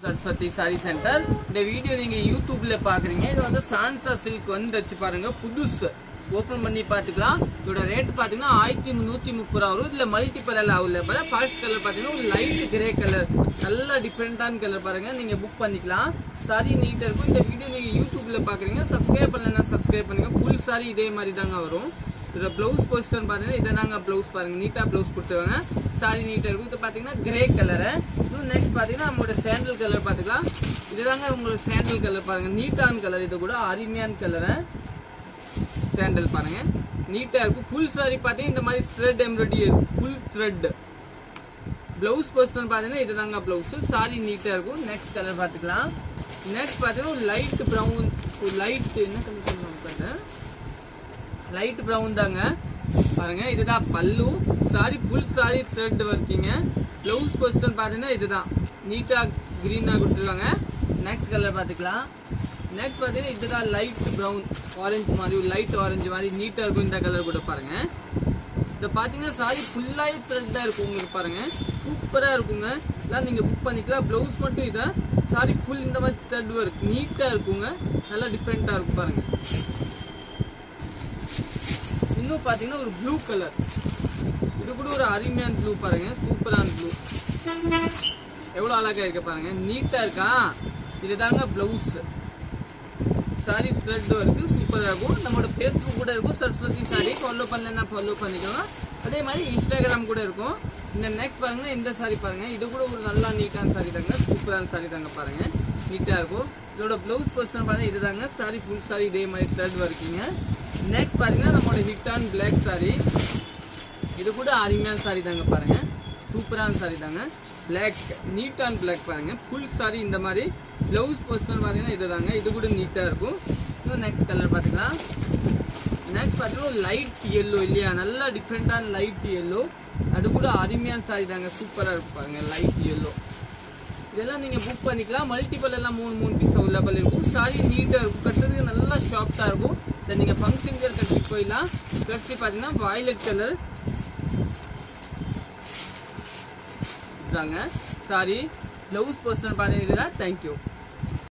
सरस्वती सारी सेंटर இந்த வீடியோ நீங்க யூடியூப்ல பாக்குறீங்க. இது வந்து சான்சா சில்க் வந்து வச்சு பாருங்க, புதுசு ஓபன் பண்ணி பாத்துக்கலாம். இதோட ரேட் பாத்தீங்கன்னா 1330 ரூபா வரும். இதுல மல்டிபிள் எல்லாம் அவைலபிள். ஃபர்ஸ்ட் கலர் பாத்தீங்கன்னா ஒரு லைட் கிரே கலர், நல்ல டிஃபரெண்டான கலர் பாருங்க, நீங்க புக் பண்ணிக்கலாம். சாரி நீட்டா இருக்கும். இந்த வீடியோ நீங்க யூடியூப்ல பாக்குறீங்க, சப்ஸ்கிரைப் பண்ணலன்னா சப்ஸ்கிரைப் பண்ணுங்க. ஃபுல் சாரி இதே மாதிரி தாங்க வரும். இதோட பிளவுஸ் பொசிஷன் பாத்தீங்கன்னா இதை தாங்க பிளவுஸ் பாருங்க, நீட்டா பிளவுஸ் கொடுத்துருவாங்க. சாரி நீட்டா இருக்கும். இது பாத்தீங்கன்னா கிரே கலரு. நெக்ஸ்ட் பாத்தீங்கன்னா நம்மளோட சாண்டல் கலர் பாத்துக்கலாம். இதுதாங்க உங்களோட சாண்டல் கலர் பாருங்க, நீட்டான கலர். இது கூட அருமையான கலரு சாண்டல் பாருங்க, நீட்டா இருக்கும். ஃபுல் சாரி பாத்தீங்கன்னா இந்த மாதிரி த்ரெட் எம்ப்ராய்டரி இருக்கும், ஃபுல் த்ரெட். பிளவுஸ் பொசிஷன் பாத்தீங்கன்னா இதுதாங்க பிளவுஸ். சாரி நீட்டா இருக்கும். நெக்ஸ்ட் கலர் பாத்துக்கலாம். நெக்ஸ்ட் பாத்தீங்கன்னா ஒரு லைட் பிரவுன், ஒரு லைட் என்ன கலர் சொல்லுவாங்க, லைட் பிரவுன் தாங்க பாருங்க. இதுதான் பல்லு. சாரி ஃபுல் சாரி த்ரெட் ஒர்க்கிங்க. பிளவுஸ் பொசிஷன் பாத்தீங்கன்னா இதுதான், நீட்டா கிரீனா கொடுத்துருக்காங்க. நெக்ஸ்ட் கலர் பாத்துக்கலாம். நெக்ஸ்ட் பாத்தீங்கன்னா இதுதான் லைட் பிரவுன், ஆரஞ்சு மாதிரி, லைட் ஆரஞ்சு மாதிரி நீட்டா இருக்கும். இந்த கலர் கூட பாருங்க. இதை பாத்தீங்கன்னா சாரி ஃபுல்லாவே த்ரெட்டா இருக்கும் உங்களுக்கு பாருங்க, சூப்பரா இருக்குங்க. எல்லாம் நீங்க புக் பண்ணிக்கலாம். பிளவுஸ் மட்டும் இதை சாரி ஃபுல் இந்த மாதிரி த்ரெட் ஒர்க் நீட்டா இருக்குங்க, நல்லா டிஃப்ரெண்டா இருக்கும் பாருங்க. இன்னும் பாத்தீங்கன்னா ஒரு ப்ளூ கலர், இது கூட ஒரு அருமையான ப்ளூ பாருங்க, சூப்பரான ப்ளூ. எவ்வளவு அழகா இருக்கு பாருங்க, நீட்டா இருக்கா. இதுதாங்க பிளவுஸ். சாரி த்ரெட் இருக்கு, சூப்பரா இருக்கும். நம்மளோட ஃபேஸ்புக் கூட இருக்கும், சரஸ்வதி சாரி. ஃபாலோ பண்ணலன்னா ஃபாலோ பண்ணிக்கலாம். அதே மாதிரி இன்ஸ்டாகிராம் கூட இருக்கும். இந்த நெக்ஸ்ட் பாருங்க, இந்த சாரி பாருங்க, இது கூட ஒரு நல்லா நீட்டான சாரி தாங்க, சூப்பரான சாரி தாங்க பாருங்க, நீட்டா இருக்கும். இதோட பிளவுஸ் பொசிஷன் பாருங்க இதுதாங்க. சாரி ஃபுல் சாரி இதே மாதிரி த்ரெட் ஒர்க்கிங்க. நெக்ஸ்ட் பாத்தீங்கன்னா நம்மளோட ஹிட் ஆன் பிளாக் சாரி. இது கூட அருமையான சாரி தாங்க பாருங்க, சூப்பரான சாரி தாங்க. பிளாக், நீட் ஆன் பிளாக் பாருங்க, ஃபுல் சாரி இந்த மாதிரி. பிளவுஸ் பொசிஷன் பாத்தீங்கன்னா இதுதாங்க, இது கூட நீட்டா இருக்கும். நெக்ஸ்ட் கலர் பாத்துக்கலாம். நெக்ஸ்ட் பாத்தீங்கன்னா லைட் எல்லோ இல்லையா, நல்லா டிஃப்ரெண்டான லைட் எல்லோ. அது கூட அருமையான சாரி தாங்க, சூப்பரா இருக்கும் பாருங்க, லைட் எல்லோ. இதெல்லாம் நீங்க புக் பண்ணிக்கலாம். மல்டிபிள் எல்லாம் 3 பீஸ் அவைலபிள் இருக்கும். சாரி நீட்டா இருக்கும், கட்டுறதுக்கு நல்லா ஷார்ட்டா இருக்கும். இதை நீங்க ஃபங்க்ஷன் கட்டிட்டு போயிடலாம். கட்டி பாத்தீங்கன்னா வயலட் கலர் தாங்க சாரி. பிளவுஸ் பொசிஷன் பாத்தீங்கன்னா இதுதான். தேங்க்யூ.